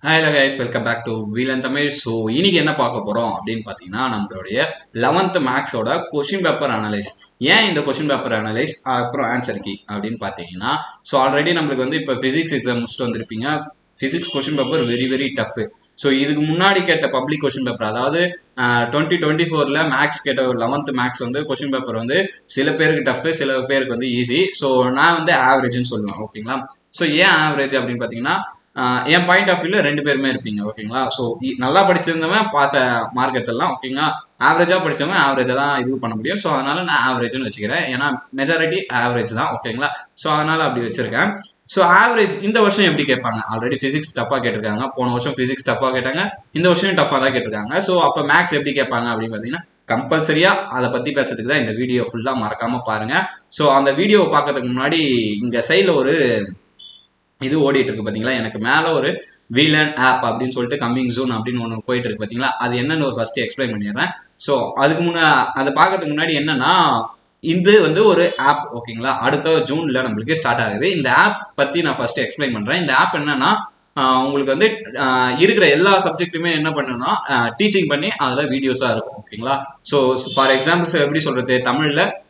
Hello guys, welcome back to wheel and Tamil. So இன்னைக்கு என்ன பார்க்க போகிறோம் அப்படின்னு பார்த்தீங்கன்னா, நம்மளுடைய 11th மேக்ஸோட கொஷின் பேப்பர் அனலைஸ். ஏன் இந்த கொஷின் பேப்பர் அனலைஸ் அப்புறம் ஆன்சர் கீ அப்படின்னு பார்த்தீங்கன்னா, ஸோ ஆல்ரெடி நம்மளுக்கு வந்து இப்போ ஃபிசிக்ஸ் எக்ஸாம் முடிச்சுட்டு வந்திருப்பீங்க. Physics question paper very very tough. So இதுக்கு முன்னாடி கேட்ட பப்ளிக் கொஷின் பேப்பர், அதாவது 2024 மேக்ஸ் கேட்ட ஒரு 11th மேக்ஸ் வந்து கொஷின் பேப்பர் வந்து சில பேருக்கு டஃப், சில பேருக்கு வந்து ஈஸி. ஸோ நான் வந்து ஆவரேஜ்னு சொல்லுவேன். ஓகேங்களா? ஸோ ஏன் ஆவரேஜ் அப்படின்னு பார்த்தீங்கன்னா, என் பாயிண்ட் ஆஃப் வியூல ரெண்டு பேருமே இருப்பீங்க. ஓகேங்களா? ஸோ நல்லா படிச்சிருந்தவன் பாஸ் மார்க் எடுத்துடலாம். ஓகேங்களா? ஆவரேஜா படிச்சவன் ஆவரேஜா தான் இது பண்ண முடியும். ஸோ அதனால நான் ஆவரேஜ்னு வச்சுக்கிறேன். ஏன்னா மெஜாரிட்டி ஆவரேஜ் தான். ஓகேங்களா? ஸோ அதனால அப்படி வச்சிருக்கேன். ஸோ ஆவரேஜ் இந்த வருஷம் எப்படி கேட்பாங்க? ஆல்ரெடி பிசிக்ஸ் டஃபா கேட்டிருக்காங்க. போன வருஷம் பிசிக்ஸ் டஃபா கேட்டாங்க. இந்த வருஷம் டஃபா தான் கேட்டிருக்காங்க. ஸோ அப்போ மேக்ஸ் எப்படி கேட்பாங்க அப்படின்னு பார்த்தீங்கன்னா, கம்பல்சரியா அதை பத்தி பேசுறதுக்கு தான் இந்த வீடியோ ஃபுல்லா மறக்காம பாருங்க. ஸோ அந்த வீடியோவை பார்க்கறதுக்கு முன்னாடி இங்க சைட்ல ஒரு இது ஓடிட்டு இருக்கு பாத்தீங்களா, எனக்கு மேல ஒரு வீலன் ஆப் அப்படின்னு சொல்லிட்டு கம்மிங் ஜூன் அப்படின்னு ஒன்று போயிட்டு இருக்கு பாத்தீங்களா, அது என்னன்னு ஒரு ஃபர்ஸ்ட் எக்ஸ்பிளைன் பண்ணிடுறேன். ஸோ அதுக்கு அதை பார்க்கறதுக்கு முன்னாடி என்னன்னா, இது வந்து ஒரு ஆப். ஓகேங்களா? அடுத்த ஜூன்ல நம்மளுக்கு ஸ்டார்ட் ஆகுது. இந்த ஆப் பத்தி நான் ஃபர்ஸ்ட் எக்ஸ்பிளைன் பண்றேன். இந்த ஆப் என்னன்னா, உங்களுக்கு வந்து இருக்கிற எல்லா சப்ஜெக்ட்டுமே என்ன பண்ணுன்னா டீச்சிங் பண்ணி அதில் வீடியோஸாக இருக்கும். ஓகேங்களா? ஸோ ஃபார் எக்ஸாம்பிள்ஸ் எப்படி சொல்றது,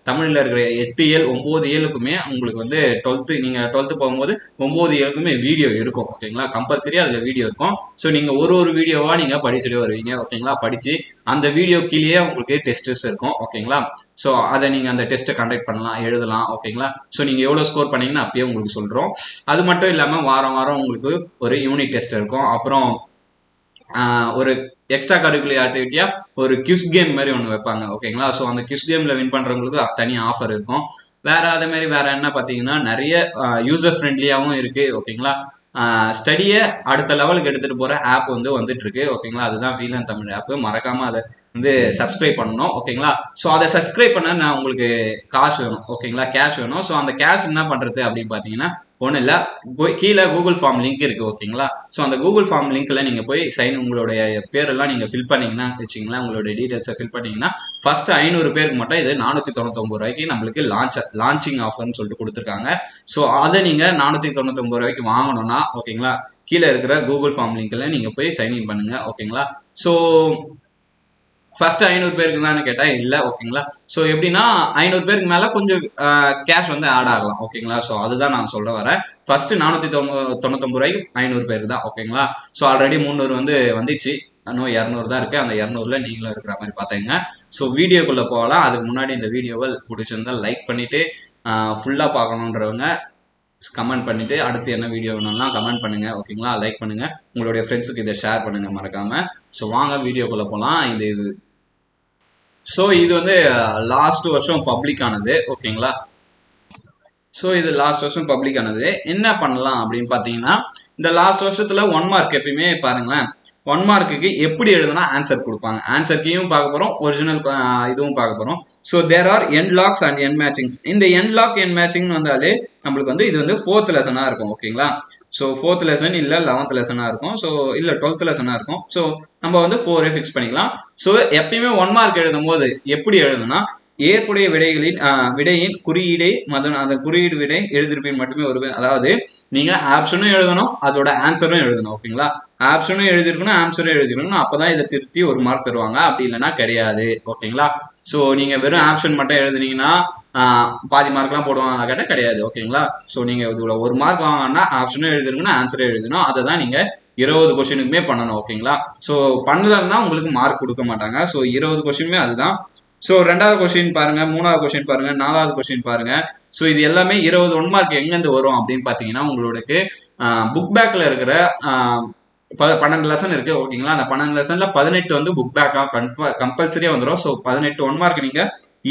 தமிழில் இருக்கிற 8 இயல் 9 இயலுக்குமே உங்களுக்கு வந்து 12th போகும்போது 9 இயலுக்குமே வீடியோ இருக்கும். ஓகேங்களா? கம்பல்சரி அதில் வீடியோ இருக்கும். ஸோ நீங்கள் ஒரு வீடியோவாக நீங்கள் படிச்சுட்டு வருவீங்க. ஓகேங்களா? படித்து அந்த வீடியோ கீழேயே உங்களுக்கு டெஸ்டஸ் இருக்கும். ஓகேங்களா? ஸோ அதை நீங்கள் அந்த டெஸ்ட்டை கண்டக்ட் பண்ணலாம், எழுதலாம். ஓகேங்களா? ஸோ நீங்கள் எவ்வளோ ஸ்கோர் பண்ணீங்கன்னு அப்பயே உங்களுக்கு சொல்கிறோம். அது மட்டும் இல்லாமல் வாரம் வாரம் உங்களுக்கு ஒரு யூனிட் டெஸ்ட் இருக்கும். அப்புறம் ஒரு எக்ஸ்ட்ரா கரிக்குலர் ஆக்டிவிட்டியா ஒரு கியூஸ் கேம் மாதிரி ஒன்று வைப்பாங்க. ஓகேங்களா? ஸோ அந்த கியூஸ் கேம்ல வின் பண்றவங்களுக்கு தனி ஆஃபர் இருக்கும். வேற அதே மாதிரி வேற என்ன பார்த்தீங்கன்னா, நிறைய யூசர் ஃப்ரெண்ட்லியாகவும் இருக்கு. ஓகேங்களா? ஸ்டடியை அடுத்த லெவலுக்கு எடுத்துட்டு போற ஆப் வந்து வந்துட்டு இருக்கு. ஓகேங்களா? அதுதான் வீல் அண்ட் தமிழ் ஆப். மறக்காம அதை வந்து சப்ஸ்கிரைப் பண்ணணும். ஓகேங்களா? ஸோ அதை சப்ஸ்கிரைப் பண்ண நான் உங்களுக்கு காசு வேணும். ஓகேங்களா? கேஷ் வேணும். ஸோ அந்த கேஷ் என்ன பண்றது அப்படின்னு பார்த்தீங்கன்னா, ஒன்றும் இல்லை, கீழே கூகுள் ஃபார்ம் லிங்க் இருக்கு. ஓகேங்களா? ஸோ அந்த கூகுள் ஃபார்ம் லிங்க்ல நீங்க போய் உங்களுடைய பேரெல்லாம் நீங்க ஃபில் பண்ணீங்கன்னா வச்சுங்களேன், உங்களுடைய டீடைல்ஸை ஃபில் பண்ணீங்கன்னா ஃபர்ஸ்ட் 500 பேருக்கு மட்டும் இது 499 ரூபாய்க்கு நம்மளுக்கு லான்ச்சிங் ஆஃபர்னு சொல்லிட்டு கொடுத்துருக்காங்க. ஸோ அதை நீங்க 499 ரூபாய்க்கு வாங்கணும்னா, ஓகேங்களா, கீழே இருக்கிற கூகுள் ஃபார்ம் லிங்க்ல நீங்க போய் சைன்இன் பண்ணுங்க. ஓகேங்களா? ஸோ ஃபர்ஸ்ட் 500 பேருக்கு தான் கேட்டா இல்ல. ஓகேங்களா? ஸோ எப்படின்னா 500 பேருக்கு மேல கொஞ்சம் கேஷ் வந்து ஆட் ஆகலாம். ஓகேங்களா? ஸோ அதுதான் நான் சொல்ல வரேன். ஃபர்ஸ்ட் 499 ரூபாய்க்கு 500 பேருக்கு தான். ஓகேங்களா? ஸோ ஆல்ரெடி 300 வந்து வந்துச்சு, இன்னும் 200 தான் இருக்கு. அந்த 200ல நீங்களும் இருக்கிற மாதிரி பாத்துங்க. ஸோ வீடியோக்குள்ள போகலாம். அதுக்கு முன்னாடி இந்த வீடியோவை பிடிச்சிருந்தா லைக் பண்ணிட்டு ஃபுல்லா பார்க்கணுன்றவங்க கமெண்ட் பண்ணிட்டு அடுத்து என்ன வீடியோ வேணும்னா கமெண்ட் பண்ணுங்க. ஓகேங்களா? லைக் பண்ணுங்க, உங்களுடைய ஃப்ரெண்ட்ஸுக்கு இதை ஷேர் பண்ணுங்க மறக்காம. ஸோ வாங்க வீடியோக்குள்ள போகலாம். இது ஸோ இது வந்து லாஸ்ட் வருஷம் பப்ளிக் ஆனது. ஓகேங்களா? ஸோ இது லாஸ்ட் வருஷம் பப்ளிக் ஆனது. என்ன பண்ணலாம் அப்படின்னு பார்த்தீங்கன்னா, இந்த லாஸ்ட் வருஷத்துல 1 மார்க் எப்பயுமே பாருங்களேன், 1 மார்க்குக்கு எப்படி எழுதுனா ஆன்சர் கொடுப்பாங்க. ஆன்சர் கீயும் பார்க்க போறோம், ஒரிஜினல் இதுவும் பார்க்க போறோம். So there are end logs and end matchings. இந்த எண்ட் லாக் எண்ட் மேட்சிங் வந்தாலே நம்மளுக்கு வந்து இது வந்து 4th லெசனா இருக்கும். ஓகேங்களா? ஸோ 4th லெசன் இல்ல 11th லெசனா இருக்கும். ஸோ இல்ல 12th லெசனா இருக்கும். ஸோ நம்ம வந்து 4 ஃபிக்ஸ் பண்ணிக்கலாம். ஸோ எப்பயுமே 1 மார்க் எழுதும் போது எப்படி எழுதுனா, ஏற்புடைய விடையின் குறியீடை அந்த குறியீடு விடை எழுதிருப்பின் மட்டுமே ஒரு, அதாவது நீங்க ஆப்ஷனும் எழுதணும், அதோட ஆன்சரும் எழுதணும். ஓகேங்களா? ஆப்ஷனும் எழுதிருக்கணும், ஆன்சரும் எழுதிருக்கணும். அப்பதான் இதை திருத்தி 1 மார்க் தருவாங்க. அப்படி இல்லைன்னா கிடையாது. ஓகேங்களா? ஸோ நீங்க வெறும் ஆப்ஷன் மட்டும் எழுதுனீங்கன்னா பாதி மார்க்லாம் போடுவாங்க கேட்டால் கிடையாது. ஓகேங்களா? ஸோ நீங்க இதுல 1 மார்க் வாங்கினா ஆப்ஷனும் எழுதிருக்கணும், ஆன்சரும் எழுதணும். அதை தான் நீங்க 20 கொஸ்டினுக்குமே பண்ணணும். ஓகேங்களா? ஸோ பண்ணலன்னா உங்களுக்கு மார்க் கொடுக்க மாட்டாங்க. ஸோ 20 கொஸ்டினுமே அதுதான். ஸோ 2வது கொஸ்டின் பாருங்க, 3வது கொஸ்டின் பாருங்க, 4வது கொஸ்டின் பாருங்க. ஸோ இது எல்லாமே 20 1 மார்க் எங்கேருந்து வரும் அப்படின்னு பார்த்தீங்கன்னா, உங்களுக்கு புக் பேக்ல இருக்கிற 12 லெசன் இருக்கு. ஓகேங்களா? அந்த 12 லெசன்ல 18 வந்து புக் பேக்கா கம்பல்சரியா வந்துடும். ஸோ 18 1 மார்க் நீங்க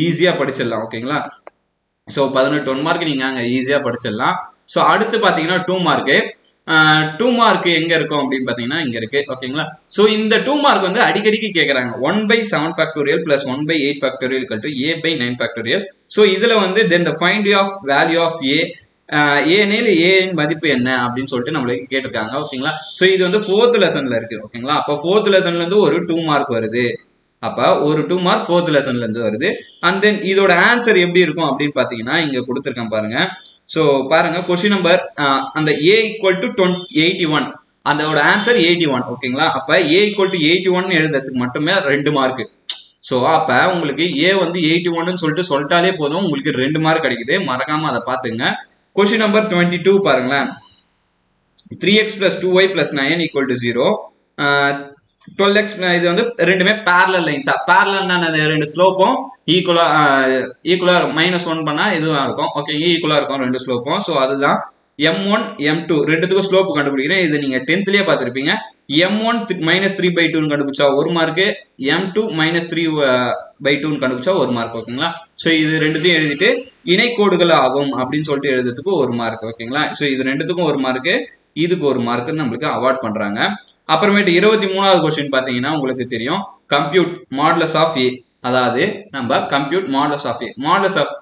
ஈஸியா படிச்சிடலாம். ஓகேங்களா? ஸோ 18 1 மார்க் நீங்க அங்கே ஈஸியா படிச்சிடலாம். ஸோ அடுத்து பார்த்தீங்கன்னா 2 மார்க்கு. 2 மார்க் எங்க இருக்கும் அப்படின்னு பாத்தீங்கன்னா இங்க இருக்கு. ஓகேங்களா? சோ இந்த 2 மார்க் வந்து அடிக்கடிக்கு கேக்குறாங்க. 1/7 factorial plus 1/8 factorial equal to a/9 factorial. So இதுல வந்து then the find of value of a, ஏனேல் a இன் மதிப்பு என்ன அப்படின்னு சொல்லிட்டு நம்மளுக்கு கேட்டிருக்காங்க. ஓகேங்களா? சோ இது வந்து 4th லெசன்ல இருக்கு. ஓகேங்களா? அப்ப 4th லெசன்ல இருந்து ஒரு 2 மார்க் வருது. அப்ப ஒரு 2 மார்க் 4th லெசன்ல இருந்து வருது. அண்ட் தென் இதோட ஆன்சர் எப்படி இருக்கும் அப்படின்னு பாத்தீங்கன்னா இங்க கொடுத்துருக்கேன் பாருங்க. ஸோ பாருங்க, கொஸ்டின் நம்பர் அந்த a = 81. அதோட ஆன்சர் 81. ஓகேங்களா? அப்ப A = 81 எழுதுறதுக்கு மட்டுமே 2 மார்க். ஸோ அப்ப உங்களுக்கு A வந்து 81 சொல்லிட்டாலே போதும், உங்களுக்கு 2 மார்க் கிடைக்குது. மறக்காம அதை பாத்துங்க. கொஸ்டின் நம்பர் 22 பாருங்களேன். 3x + 2y + 9 = 0. 12x இது வந்து ரெண்டுமே பேரலல் லைன்ஸா. பேரலல்னா ரெண்டு ஸ்லோப்பும் ஈக்குவலா -1 பண்ணா இதுவா இருக்கும். ஓகே, ஈக்குவலா இருக்கும் ரெண்டு ஸ்லோப்பும். ஸோ அதுதான் m1 m2 ரெண்டுத்துக்கும் ஸ்லோப் கண்டுபிடிக்கிறேன். இது நீங்க 10th பார்த்திருப்பீங்க. m1 -3/2 கண்டுபிடிச்சா 1 மார்க், m2 -3/2 கண்டுபிடிச்சா 1 மார்க். ஓகேங்களா? ஸோ இது ரெண்டுத்தையும் எழுதிட்டு இணைக்கோடுகள் ஆகும் அப்படின்னு சொல்லிட்டு எழுதுறதுக்கு 1 மார்க். ஓகேங்களா? ஸோ இது ரெண்டுத்துக்கும் 1 மார்க், இதுக்கு 1 மார்க் நம்மளுக்கு அவார்ட் பண்றாங்க. அப்புறமேட்டு 23வது கொஸ்டின் பாத்தீங்கன்னா உங்களுக்கு தெரியும், கம்ப்யூட் மாடுலஸ் ஆஃப் ஏ. அதாவது நம்ம compute modulus of A, modulus of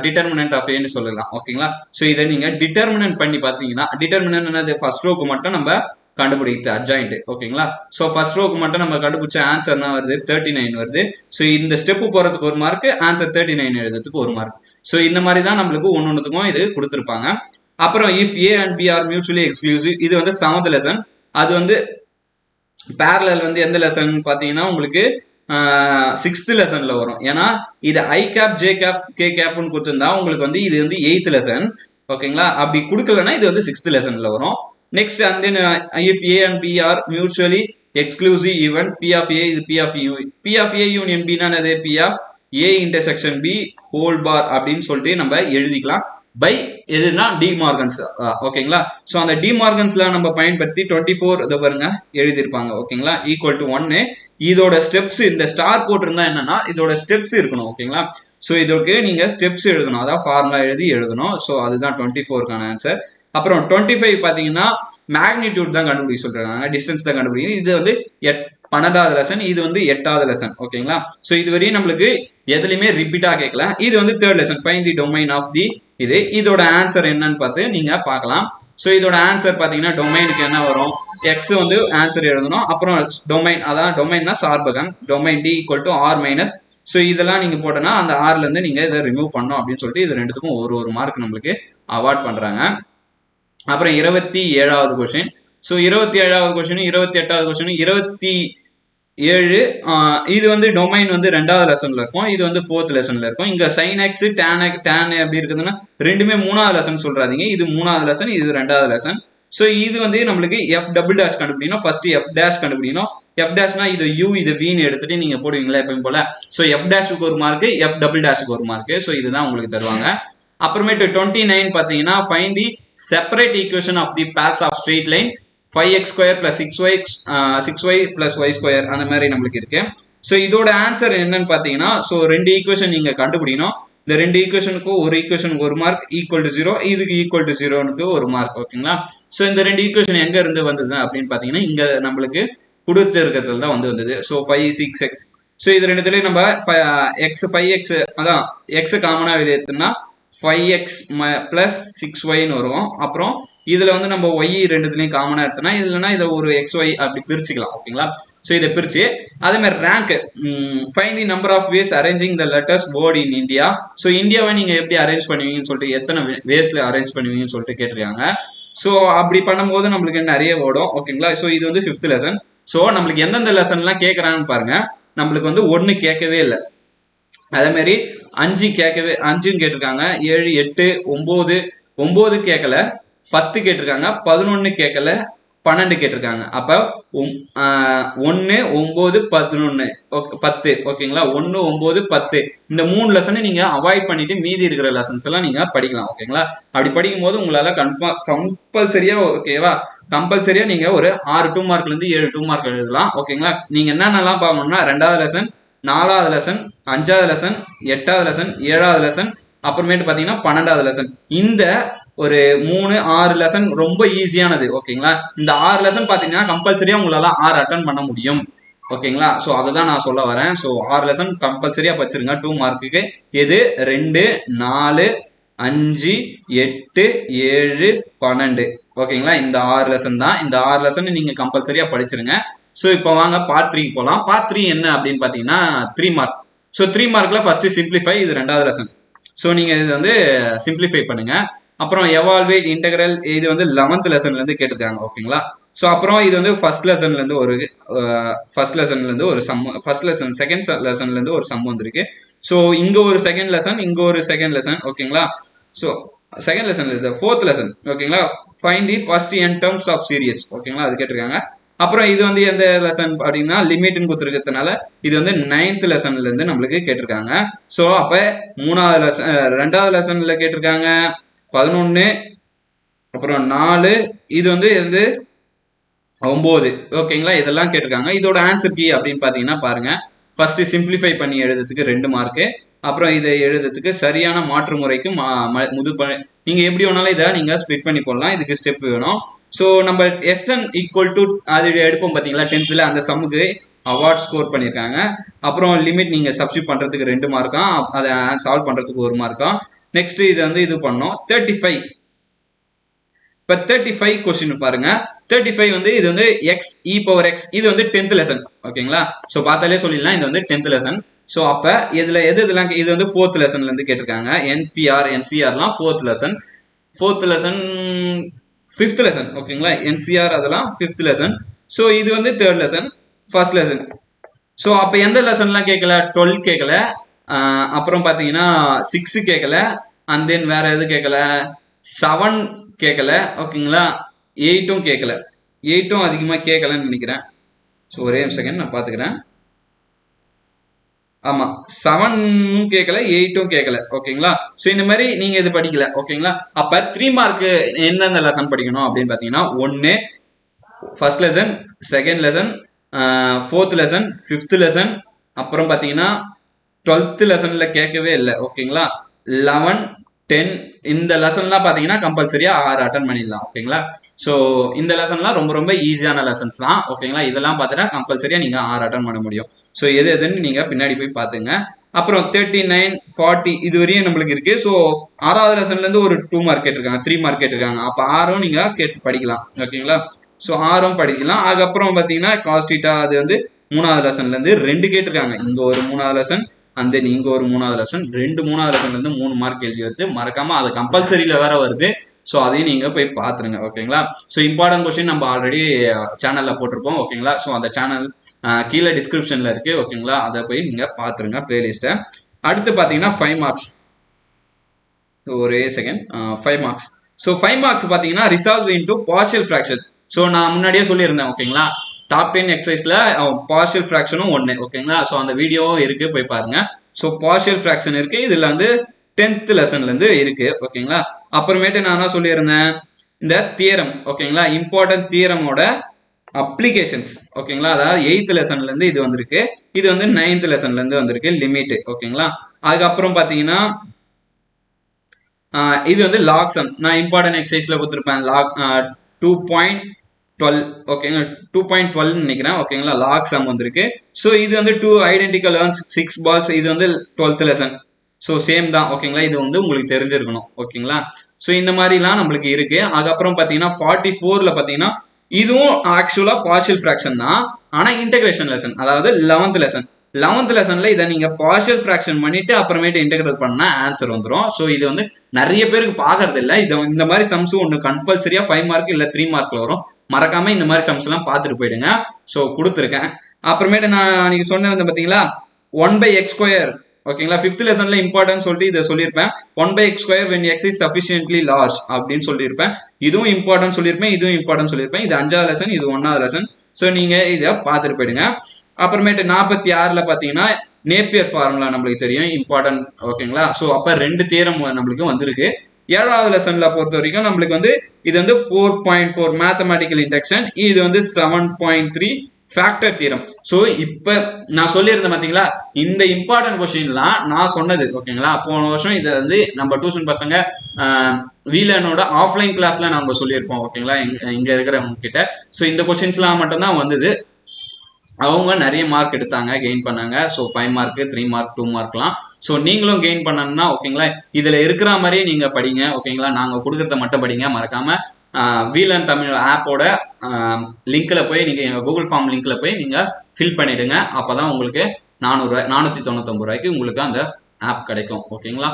determinant of ஏன்னு சொல்லலாம். ஓகேங்களா? ஸோ இதை நீங்க டிட்டர்மினன்ட் பண்ணி பார்த்தீங்கன்னா, டிட்டர்மினன்ட் என்னது, ஃபர்ஸ்ட் ரோக்கு மட்டும் நம்ம கண்டுபிடிக்கிறது அட்ஜாயிண்ட். ஓகேங்களா? ஸோ ஃபர்ஸ்ட் ரோக்கு மட்டும் நம்ம கண்டுபிடிச்ச ஆன்சர் என்ன வருது, 39 வருது. ஸோ இந்த ஸ்டெப் போறதுக்கு 1 மார்க், ஆன்சர் 39 எழுதுறதுக்கு 1 மார்க். ஸோ இந்த மாதிரி தான் நம்மளுக்கு ஒன்னொன்னுத்துக்கும் இது கொடுத்துருப்பாங்க. அப்புறம் if A and B are mutually exclusive, இது வந்து 7th லெசன். அது வந்து பேரலல் வந்து எந்த லெசன் பார்த்தீங்கன்னா உங்களுக்கு 6th லெசன்ல வரும். ஏன்னா இது I cap J cap K கேப்னு கொடுத்துருந்தா உங்களுக்கு வந்து இது வந்து 8th லெசன். ஓகேங்களா? அப்படி கொடுக்கலன்னா இது வந்து 6th லெசன்ல வரும். Next and then if A and B are mutually exclusive even P of A இது P of U, P of A union B என்னது, P of A intersection B whole bar அப்படின்னு சொல்லிட்டு நம்ம எழுதிக்கலாம். பை எதுனா De Morgan's. ஓகேங்களா? So அந்த De மார்கன்ஸ்ல நம்ம பயன்படுத்தி 24 இதை பாருங்க எழுதியிருப்பாங்க. ஓகேங்களா? Equal to 1. இதோட ஸ்டெப்ஸ், இந்த ஸ்டார் போட்டிருந்தா என்னன்னா இதோட ஸ்டெப்ஸ் இருக்கணும். ஓகேங்களா? ஸோ இதற்கு நீங்க ஸ்டெப்ஸ் எழுதணும், அதான் ஃபார்முலா எழுதணும். ஸோ அதுதான் 24க்கான ஆன்சர். அப்புறம் 25 பாத்தீங்கன்னா மேக்னிடியூட் தான் கண்டுபிடிக்க சொல்றாங்க, டிஸ்டன்ஸ் தான் கண்டுபிடிக்கணும். இது வந்து 12வது லெசன், இது வந்து 8வது லெசன். ஓகேங்களா? ஸோ இது வரையும் நம்மளுக்கு எதுலையுமே ரிப்பீட்டா கேட்கல. இது வந்து 3rd lesson, find the domain of the இது. இதோட ஆன்சர் என்னன்னு பார்த்து நீங்க பார்க்கலாம். ஸோ இதோட ஆன்சர் பாத்தீங்கன்னா டொமைனுக்கு என்ன வரும், எக்ஸ் வந்து ஆன்சர் எழுதணும். அப்புறம் டொமைன், அதான் டொமைன்னா சார்பகம், domain D equal to R minus. So இதெல்லாம் நீங்க போட்டோன்னா அந்த ஆர்ல இருந்து நீங்க இதை ரிமூவ் பண்ணணும் அப்படின்னு சொல்லிட்டு இது ரெண்டுத்துக்கும் ஒரு மார்க் நம்மளுக்கு அவார்ட் பண்றாங்க. அப்புறம் 27வது கொஸ்டின். ஸோ 27வது கொஸ்டின், 28வது கொஸ்டின், 27 இது வந்து டொமைன் வந்து 2வது லெசன்ல இருக்கும், இது வந்து 4th லெசன்ல இருக்கும். இங்க sin x tan எப்படி இருக்குதுன்னா ரெண்டுமே 3வது லெசன் சொல்றாதீங்க, இது 3வது லெசன், இது 2வது லெசன். ஸோ இது வந்து நம்மளுக்கு f டபுள் டேஷ் கண்டுபிடிக்கணும். ஃபர்ஸ்ட் f டேஷ் கண்டுபிடிக்கணும். f டேஷ்னா இது u இது v எடுத்துட்டு நீங்க போடுவீங்களா எப்பயும் போல. ஸோ f டேஷுக்கு 1 மார்க், f டபுள் டேஷுக்கு 1 மார்க். ஸோ இதுதான் உங்களுக்கு தருவாங்க. அப்புறமேட்டு 29 பாத்தீங்கன்னா find the separate equation of the pairs of straight line 5x² + 6y + y² அந்த மாதிரி நம்மளுக்கு இருக்கு. ஸோ இதோட ஆன்சர் என்னன்னு பாத்தீங்கன்னா, ஸோ 2 ஈக்குவேஷன் நீங்க கண்டுபிடிக்கணும். இந்த 2 ஈக்குவேஷனுக்கும் ஒரு ஈக்குவேஷனுக்கு 1 மார்க், ஈக்குவல் டு 0, இதுக்கு ஈக்குவல் டு 0க்கு 1 மார்க். ஓகேங்களா? ஸோ இந்த 2 ஈக்குவேஷன் எங்க இருந்து வந்தது அப்படின்னு பாத்தீங்கன்னா இங்க நம்மளுக்கு கொடுத்து இருக்கிறதுல தான் வந்தது. So 5 6x. ஸோ இது ரெண்டுத்துலயும் நம்ம x 5x, அதான் x காமனா வெளியேற்றுனா 5x + 6y வரும். அப்புறம் இதுல வந்து நம்ம y ரெண்டுத்துலயும் காமனா எடுத்தோம்னா இதுலனா இதை ஒரு xy அப்படி பிரிச்சுக்கலாம். ஓகேங்களா? ஸோ இதை பிரிச்சு அதே மாதிரி rank find the number of ways arranging the letters word in India. So இந்தியாவை நீங்க எப்படி அரேஞ்ச் பண்ணுவீங்கன்னு சொல்லிட்டு, எத்தனை வேஸ்ல அரேஞ்ச் பண்ணுவீங்கன்னு சொல்லிட்டு கேட்டிருக்காங்க. ஸோ அப்படி பண்ணும்போது நம்மளுக்கு நிறைய ஓடும். ஓகேங்களா? ஸோ இது வந்து 5th லெசன். ஸோ நம்மளுக்கு எந்தெந்த லெசன்லாம் கேட்கறான்னு பாருங்க. நம்மளுக்கு வந்து 1 கேட்கவே இல்லை, அதே மாதிரி 5 கேட்கவே 5 கேட்டிருக்காங்க, 7 8 9 9 கேட்கல, 10 கேட்டிருக்காங்க, 11 கேட்கல, 12 கேட்டிருக்காங்க. அப்ப 1 9 11 10. ஓகேங்களா? 1 9 10 இந்த 3 லெசனை நீங்க அவாய்ட் பண்ணிட்டு மீதி இருக்கிற லெசன்ஸ் எல்லாம் நீங்க படிக்கலாம். ஓகேங்களா? அப்படி படிக்கும் போது உங்களால கம்பல்சரியா, ஓகேவா, கம்பல்சரியா நீங்க ஒரு 6 2 மார்க்ல இருந்து 7 2 மார்க் எழுதலாம். ஓகேங்களா? நீங்க என்னென்னலாம் பார்க்கணும்னா 2வது லெசன், 4வது லெசன், 5வது லெசன், 8வது லெசன், 7வது லெசன், அப்புறமேட்டு பாத்தீங்கன்னா 12வது லெசன். இந்த ஒரு 3 6 லெசன் ரொம்ப ஈஸியானது. ஓகேங்களா? இந்த 6 லெசன் பாத்தீங்கன்னா கம்பல்சரியா உங்களால 6 அட்டன் பண்ண முடியும். ஓகேங்களா? ஸோ அதை தான் நான் சொல்ல வரேன். ஸோ 6 லெசன் கம்பல்சரியா படிச்சிருங்க 2 மார்க்குக்கு. எது 2 4 5 8 7 12. ஓகேங்களா? இந்த 6 லெசன் தான். இந்த 6 லெசன் நீங்க கம்பல்சரியா படிச்சிருங்க. ஸோ இப்போ வாங்க பார்ட் 3 போகலாம். பார்ட் 3 என்ன அப்படின்னு பாத்தீங்கன்னா 3 மார்க். ஸோ 3 மார்க்ல ஃபர்ஸ்ட் சிம்பிளிஃபை, இது 2வது லெசன். ஸோ நீங்க இது வந்து சிம்பிளிஃபை பண்ணுங்க. அப்புறம் எவால்வேட் இன்டெகிரல் இது வந்து 11th லெசன்ல இருந்து கேட்டிருக்காங்க ஓகேங்களா. ஸோ அப்புறம் இது வந்து ஃபர்ஸ்ட் லெசன்ல இருந்து ஒரு சம், ஃபர்ஸ்ட் லெசன் செகண்ட் லெசன்ல இருந்து ஒரு சம் வந்திருக்கு. ஸோ இங்க ஒரு செகண்ட் லெசன், இங்க ஒரு செகண்ட் லெசன் ஓகேங்களா. ஸோ செகண்ட் லெசன் இது ஃபோர்த் லெசன் ஓகேங்களா. Find the first n terms of series ஓகேங்களா, அது கேட்டிருக்காங்க. அப்புறம் இது வந்து எந்த லெசன் அப்படின்னா லிமிட்னு கொடுத்துருக்கிறதுனால இது வந்து 9th லெசன்ல இருந்து நம்மளுக்கு கேட்டிருக்காங்க. ஸோ அப்ப மூணாவது லெசன், ரெண்டாவது லெசன்ல கேட்டிருக்காங்க 11, அப்புறம் 4, இது வந்து 9 ஓகேங்களா. இதெல்லாம் கேட்டிருக்காங்க. இதோட ஆன்சர் கீ அப்படின்னு பாத்தீங்கன்னா பாருங்க, ஃபர்ஸ்ட் சிம்பிளிஃபை பண்ணி எழுதுறதுக்கு 2 மார்க்கு, அப்புறம் இதை எழுதுறதுக்கு சரியான மாற்று முறைக்கு நீங்க எப்படி வேணாலும் இதை நீங்க ஸ்பிளிட் பண்ணி போடலாம். இதுக்கு ஸ்டெப் வேணும். ஸோ நம்ம SN ஈக்குவல் டு அது எடுப்போம் பாத்தீங்களா 10th அந்த சம்முக்கு அவார்ட் ஸ்கோர் பண்ணியிருக்காங்க. அப்புறம் லிமிட் நீங்க சப்ஸ்டிட் பண்றதுக்கு 2 மார்க்கா, அதை சால்வ் பண்றதுக்கு 1 மார்க்கா. நெக்ஸ்ட் இது வந்து இது பண்ணோம் 35. இப்போ 35 கொஸ்டின் பாருங்க. 35 வந்து இது வந்து எக்ஸ் இ பவர் எக்ஸ், இது வந்து 10th லெசன் ஓகேங்களா. ஸோ பார்த்தாலே சொல்லிடலாம் இது வந்து 10th லெசன். ஸோ அப்ப இதுல இதெல்லாம் இது வந்து 4th லெசன்ல இருந்து கேட்டிருக்காங்க. என்பிஆர் என்சிஆர்லாம் 4th லெசன், 5th லெசன் ஓகேங்களா. என்சிஆர் அதெல்லாம் 5th லெசன். ஸோ இது வந்து 3rd lesson, first lesson. So அப்ப எந்த லெசன்லாம் கேட்கல, 12 கேட்கல, அப்புறம் பாத்தீங்கன்னா 6 கேட்கல, அண்ட் தென் வேற எது கேட்கல, 7 கேட்கல ஓகேங்களா, 8ம் கேட்கல. 8ம் அதிகமா கேட்கலன்னு நினைக்கிறேன். ஸோ ஒரே செகண்ட் நான் பாத்துக்கிறேன். ஆமா 7ம் கேட்கல, 8ம் கேட்கல ஓகேங்களா. ஸோ இந்த மாதிரி நீங்க இது படிக்கல ஓகேங்களா. அப்ப 3 மார்க் எந்தெந்த லெசன் படிக்கணும் அப்படின்னு பாத்தீங்கன்னா 1 first lesson, second lesson, 4th lesson, 5th lesson, அப்புறம் பாத்தீங்கன்னா 12th லெசன்ல கேட்கவே இல்லை ஓகேங்களா. 11, 10 இந்த லெசன்லாம் பாத்தீங்கன்னா கம்பல்சரியா 6 அட்டன் பண்ணிடலாம் ஓகேங்களா. ஸோ இந்த லெசன்லாம் ரொம்ப ரொம்ப ஈஸியான லெசன்ஸ் தான் ஓகேங்களா. இதெல்லாம் பார்த்தீங்கன்னா கம்பல்சரியா நீங்க 6 அட்டன் பண்ண முடியும். ஸோ எது எதுன்னு நீங்க பின்னாடி போய் பாத்துங்க. அப்புறம் 39, 40 இது வரையும் நம்மளுக்கு இருக்கு. ஸோ 6வது லெசன்ல இருந்து ஒரு 2 மார்க் கேட்டிருக்காங்க, 3 மார்க் கேட்டிருக்காங்க. அப்ப 6ம் நீங்க கேட்டு படிக்கலாம் ஓகேங்களா. ஸோ 6ம் படிக்கலாம். அதுக்கப்புறம் பாத்தீங்கன்னா காஸ்டிட்டா அது வந்து 3வது லெசன்ல இருந்து 2 கேட்டிருக்காங்க. இங்க ஒரு 3வது லெசன், அந்த நீங்க ஒரு 3வது லெசன், 3வது லெசன்ல இருந்து 3 மார்க் எழுதி வருது. மறக்காம அது கம்பல்சரியில வேற வருது. ஸோ அதையும் நீங்க போய் பாத்துருங்க ஓகேங்களா. ஸோ இம்பார்ட்டன்ட் கொஸ்டின் நம்ம ஆல்ரெடி சேனல்ல போட்டிருப்போம் ஓகேங்களா. ஸோ அந்த சேனல் கீழே டிஸ்கிரிப்ஷன்ல இருக்கு ஓகேங்களா. அதை போய் நீங்க பாத்துருங்க பிளேலிஸ்ட்டை. அடுத்து பாத்தீங்கன்னா 5 மார்க்ஸ், ஒரே செகண்ட், 5 மார்க்ஸ். ஸோ 5 மார்க்ஸ் பாத்தீங்கன்னா resolve into partial fraction. So நான் முன்னாடியே சொல்லியிருந்தேன் ஓகேங்களா, டாப் 10 எக்ஸசைஸ்ல பார்ஷியல் ஃபிராக்ஷனும் 1 ஓகேங்களா. ஸோ அந்த வீடியோவும் இருக்கு, போய் பாருங்க. ஸோ பார்ஷியல் ஃபிராக்ஷன் இருக்கு, இதுல வந்து 10th லெசன்ல இருந்து இருக்கு ஓகேங்களா. அப்புறமேட்டு நான் என்ன சொல்லியிருந்தேன், இந்த தியரம் ஓகேங்களா, இம்பார்ட்டன்ட் தியரமோட அப்ளிகேஷன்ஸ் ஓகேங்களா. அதாவது 8th லெசன்ல இருந்து இது வந்திருக்கு, இது வந்து 9th லெசன்ல இருந்து வந்திருக்கு லிமிட் ஓகேங்களா. அதுக்கப்புறம் பாத்தீங்கன்னா இது வந்து லாக் சம் நான் இம்பார்ட்டன்ட் எக்ஸசைஸ்ல கொடுத்துருப்பேன். லாக் 2.12 ஓகேங்க, 2.12 நினைக்கிறேன் ஓகேங்களா. லாக் சம் வந்திருக்கு. ஸோ இது வந்து 2 ஐடென்டிக்கல் ஏர்ன்ஸ் 6 balls, இது வந்து 12th லெசன். ஸோ சேம் தான் ஓகேங்களா. இது வந்து உங்களுக்கு தெரிஞ்சிருக்கணும் ஓகேங்களா. ஸோ இந்த மாதிரிலாம் நம்மளுக்கு இருக்கு. அதுக்கப்புறம் பாத்தீங்கன்னா 44ல பாத்தீங்கன்னா இதுவும் ஆக்சுவலா பார்ஷியல் ஃபிராக்ஷன் தான், ஆனா இன்டகிரேஷன் லெசன், அதாவது 11th லெசன். 11th லெசன்ல இதை நீங்க பார்ஷியல் ஃபிராக்ஷன் பண்ணிட்டு அப்புறமேட்டு இன்டகிரேட் பண்ணா ஆன்சர் வந்துடும். ஸோ இது வந்து நிறைய பேருக்கு பாக்குறது இல்லை. இது இந்த மாதிரி சம்ஸ் ஒன்று கம்பல்சரியா 5 மார்க் இல்ல 3 மார்க்ல வரும். மறக்காம இந்த மாதிரி சம்ஸ் எல்லாம் பார்த்துட்டு போயிடுங்க. ஸோ கொடுத்துருக்கேன். அப்புறமேட்டு நான் நீங்க சொன்ன பாத்தீங்களா 1/x² ஓகேங்களா. 5th லெசன்ல இம்பார்ட்டன்ட் சொல்லிட்டு இதை சொல்லியிருப்பேன். 1/x² when x is sufficiently large அப்படின்னு சொல்லியிருப்பேன். இதுவும் இம்பார்ட்டன்ட் சொல்லியிருப்பேன், இதுவும் இம்பார்ட்டன்ட் சொல்லியிருப்பேன். இது 5வது லெசன், இது 1வது லெசன். ஸோ நீங்க இதை பார்த்துட்டு போயிடுங்க. அப்புறமேட்டு 46ல பாத்தீங்கன்னா நேப்பியர் ஃபார்முலா நம்மளுக்கு தெரியும், இம்பார்ட்டன்ட் ஓகேங்களா. ஸோ அப்ப 2 தியரம் நம்மளுக்கு வந்திருக்கு. 7வது லெசன்ல பொறுத்த வரைக்கும் நம்மளுக்கு வந்து இது வந்து 4.4 மேத்தமேட்டிக்கல் இண்டக்ஷன், இது வந்து 7.3 ஃபேக்டர் தியரம். ஸோ இப்ப நான் சொல்லியிருந்தேன் பாத்தீங்களா, இந்த இம்பார்ட்டன்ட் கொஸ்டின்லாம் நான் சொன்னது ஓகேங்களா. போன வருஷம் இதை வந்து நம்ம டியூஷன் பசங்க வீலனோட ஆஃப்லைன் கிளாஸ்ல நம்ம சொல்லியிருப்போம் ஓகேங்களா, இங்க இருக்கிறவங்க கிட்ட. ஸோ இந்த கொஸ்டின்ஸ்லாம் மட்டும்தான் வந்தது. அவங்க நிறைய மார்க் எடுத்தாங்க, கெயின் பண்ணாங்க. So 5 mark, 3 mark, 2 மார்க்லாம். ஸோ நீங்களும் கெயின் பண்ணணும்னா ஓகேங்களா, இதுல இருக்கிற மாதிரியே நீங்க படிங்க ஓகேங்களா. நாங்க கொடுக்கறத மட்டும் படிங்க. மறக்காம வீலன் தமிழ் ஆப்போட லிங்க்ல போய் நீங்க எங்க கூகுள் ஃபார்ம் லிங்க்ல போய் நீங்க ஃபில் பண்ணிடுங்க. அப்பதான் உங்களுக்கு 499 ரூபாய்க்கு உங்களுக்கு அந்த ஆப் கிடைக்கும் ஓகேங்களா.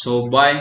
So bye.